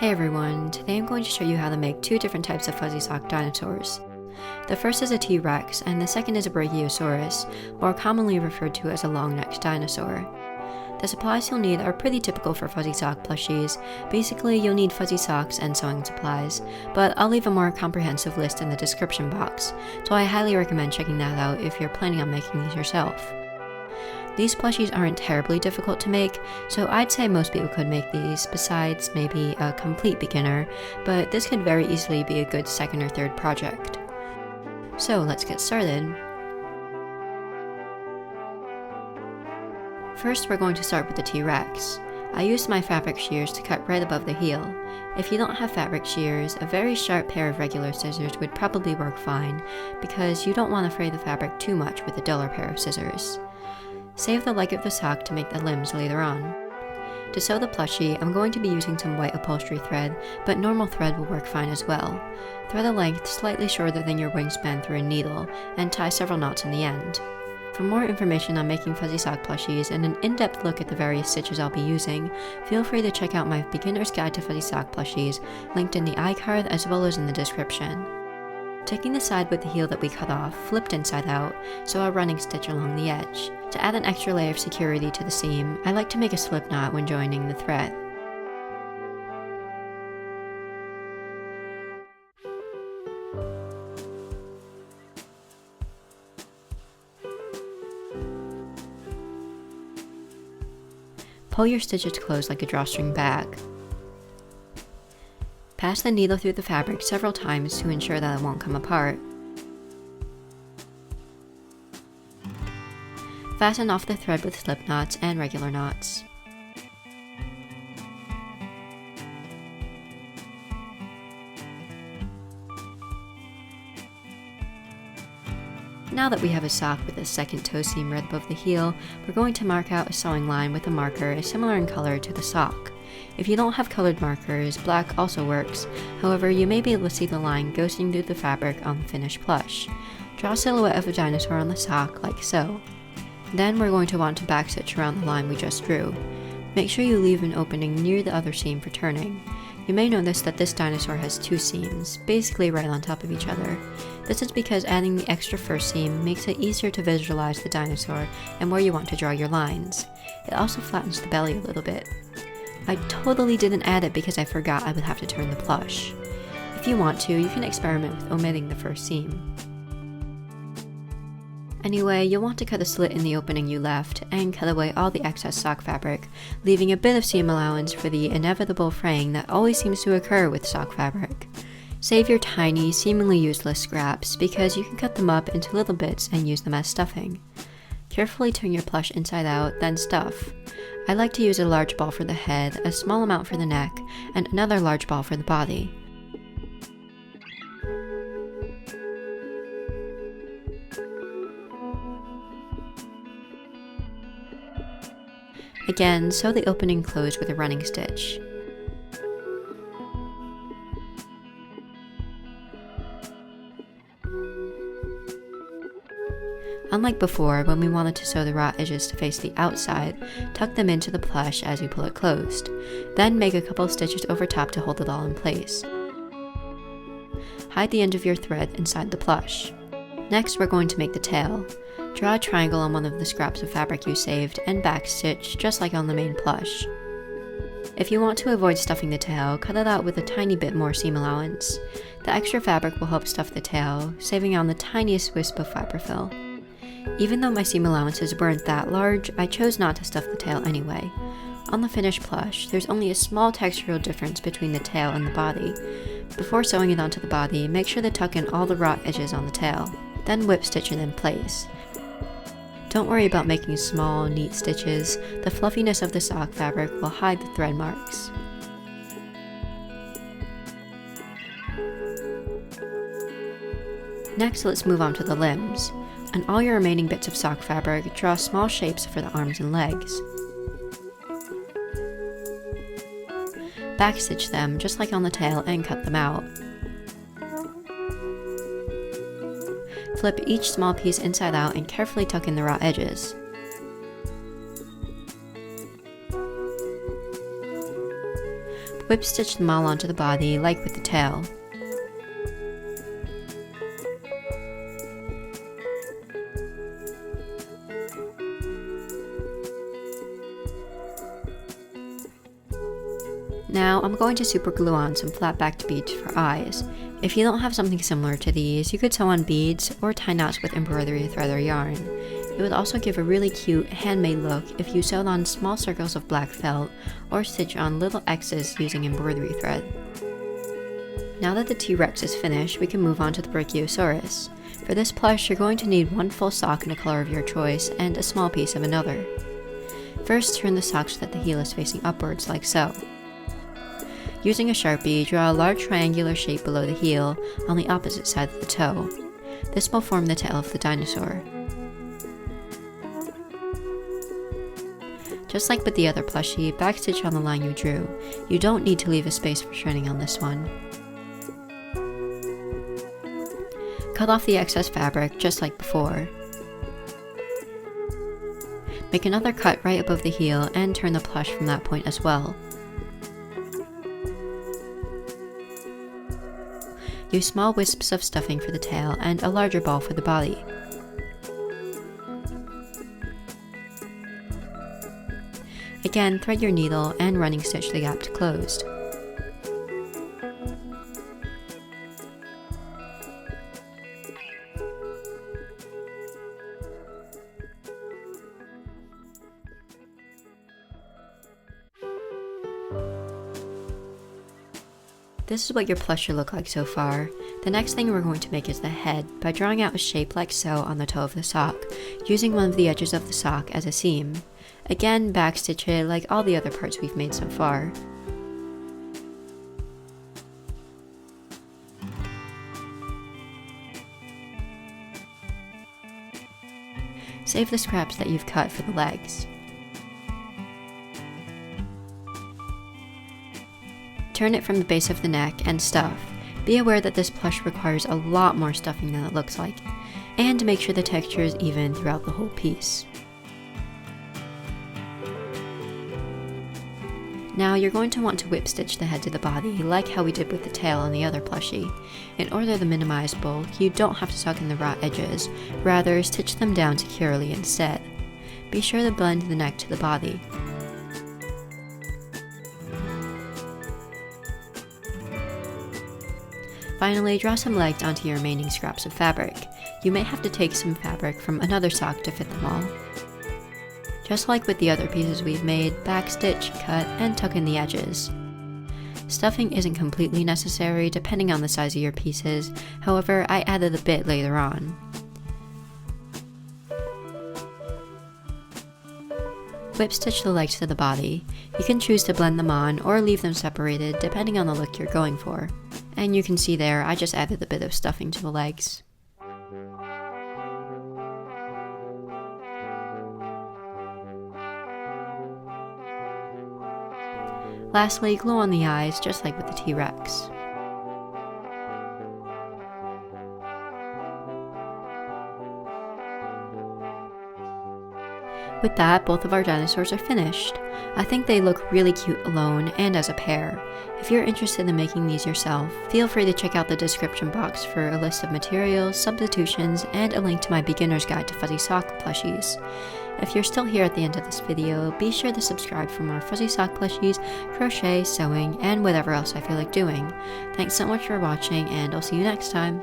Hey everyone, today I'm going to show you how to make two different types of fuzzy sock dinosaurs. The first is a T-Rex and the second is a Brachiosaurus, more commonly referred to as a long-necked dinosaur. The supplies you'll need are pretty typical for fuzzy sock plushies. Basically, you'll need fuzzy socks and sewing supplies, but I'll leave a more comprehensive list in the description box, so I highly recommend checking that out if you're planning on making these yourself. These plushies aren't terribly difficult to make, so I'd say most people could make these, besides maybe a complete beginner, but this could very easily be a good second or third project. So let's get started. First, we're going to start with the T-Rex. I used my fabric shears to cut right above the heel. If you don't have fabric shears, a very sharp pair of regular scissors would probably work fine, because you don't want to fray the fabric too much with a duller pair of scissors. Save the leg of the sock to make the limbs later on. To sew the plushie, I'm going to be using some white upholstery thread, but normal thread will work fine as well. Thread a length slightly shorter than your wingspan through a needle, and tie several knots in the end. For more information on making fuzzy sock plushies and an in-depth look at the various stitches I'll be using, feel free to check out my Beginner's Guide to Fuzzy Sock Plushies, linked in the iCard as well as in the description. Taking the side with the heel that we cut off, flipped inside out, sew a running stitch along the edge. To add an extra layer of security to the seam, I like to make a slip knot when joining the thread. Pull your stitches closed like a drawstring bag. Pass the needle through the fabric several times to ensure that it won't come apart. Fasten off the thread with slip knots and regular knots. Now that we have a sock with a second toe seam right above the heel, we're going to mark out a sewing line with a marker similar in color to the sock. If you don't have colored markers, black also works, however you may be able to see the line ghosting through the fabric on the finished plush. Draw a silhouette of a dinosaur on the sock, like so. Then we're going to want to backstitch around the line we just drew. Make sure you leave an opening near the other seam for turning. You may notice that this dinosaur has two seams, basically right on top of each other. This is because adding the extra first seam makes it easier to visualize the dinosaur and where you want to draw your lines. It also flattens the belly a little bit. I totally didn't add it because I forgot I would have to turn the plush. If you want to, you can experiment with omitting the first seam. Anyway, you'll want to cut a slit in the opening you left, and cut away all the excess sock fabric, leaving a bit of seam allowance for the inevitable fraying that always seems to occur with sock fabric. Save your tiny, seemingly useless scraps, because you can cut them up into little bits and use them as stuffing. Carefully turn your plush inside out, then stuff. I like to use a large ball for the head, a small amount for the neck, and another large ball for the body. Again, sew the opening closed with a running stitch. Unlike before, when we wanted to sew the raw edges to face the outside, tuck them into the plush as you pull it closed. Then make a couple stitches over top to hold it all in place. Hide the end of your thread inside the plush. Next, we're going to make the tail. Draw a triangle on one of the scraps of fabric you saved and backstitch just like on the main plush. If you want to avoid stuffing the tail, cut it out with a tiny bit more seam allowance. The extra fabric will help stuff the tail, saving on the tiniest wisp of fiberfill. Even though my seam allowances weren't that large, I chose not to stuff the tail anyway. On the finished plush, there's only a small textural difference between the tail and the body. Before sewing it onto the body, make sure to tuck in all the raw edges on the tail, then whip stitch it in place. Don't worry about making small, neat stitches. The fluffiness of the sock fabric will hide the thread marks. Next, let's move on to the limbs. On all your remaining bits of sock fabric, draw small shapes for the arms and legs. Backstitch them just like on the tail and cut them out. Flip each small piece inside out and carefully tuck in the raw edges. Whip stitch them all onto the body like with the tail. Now I'm going to super glue on some flat backed beads for eyes. If you don't have something similar to these, you could sew on beads or tie knots with embroidery thread or yarn. It would also give a really cute handmade look if you sewed on small circles of black felt or stitch on little X's using embroidery thread. Now that the T-Rex is finished, we can move on to the Brachiosaurus. For this plush, you're going to need one full sock in a color of your choice and a small piece of another. First, turn the sock so that the heel is facing upwards like so. Using a Sharpie, draw a large triangular shape below the heel on the opposite side of the toe. This will form the tail of the dinosaur. Just like with the other plushie, backstitch on the line you drew. You don't need to leave a space for shredding on this one. Cut off the excess fabric just like before. Make another cut right above the heel and turn the plush from that point as well. Use small wisps of stuffing for the tail and a larger ball for the body. Again, thread your needle and running stitch the gap to closed. This is what your plush should look like so far. The next thing we're going to make is the head by drawing out a shape like so on the toe of the sock, using one of the edges of the sock as a seam. Again, backstitch it like all the other parts we've made so far. Save the scraps that you've cut for the legs. Turn it from the base of the neck and stuff. Be aware that this plush requires a lot more stuffing than it looks like, and make sure the texture is even throughout the whole piece. Now you're going to want to whip stitch the head to the body, like how we did with the tail on the other plushie. In order to minimize bulk, you don't have to suck in the raw edges, rather stitch them down securely instead. Be sure to blend the neck to the body. Finally, draw some legs onto your remaining scraps of fabric. You may have to take some fabric from another sock to fit them all. Just like with the other pieces we've made, backstitch, cut, and tuck in the edges. Stuffing isn't completely necessary depending on the size of your pieces, however, I added a bit later on. Whip stitch the legs to the body. You can choose to blend them on or leave them separated depending on the look you're going for. And you can see there, I just added a bit of stuffing to the legs. Lastly, glue on the eyes, just like with the T-Rex. With that, both of our dinosaurs are finished. I think they look really cute alone and as a pair. If you're interested in making these yourself, feel free to check out the description box for a list of materials, substitutions, and a link to my beginner's guide to fuzzy sock plushies. If you're still here at the end of this video, be sure to subscribe for more fuzzy sock plushies, crochet, sewing, and whatever else I feel like doing. Thanks so much for watching, and I'll see you next time.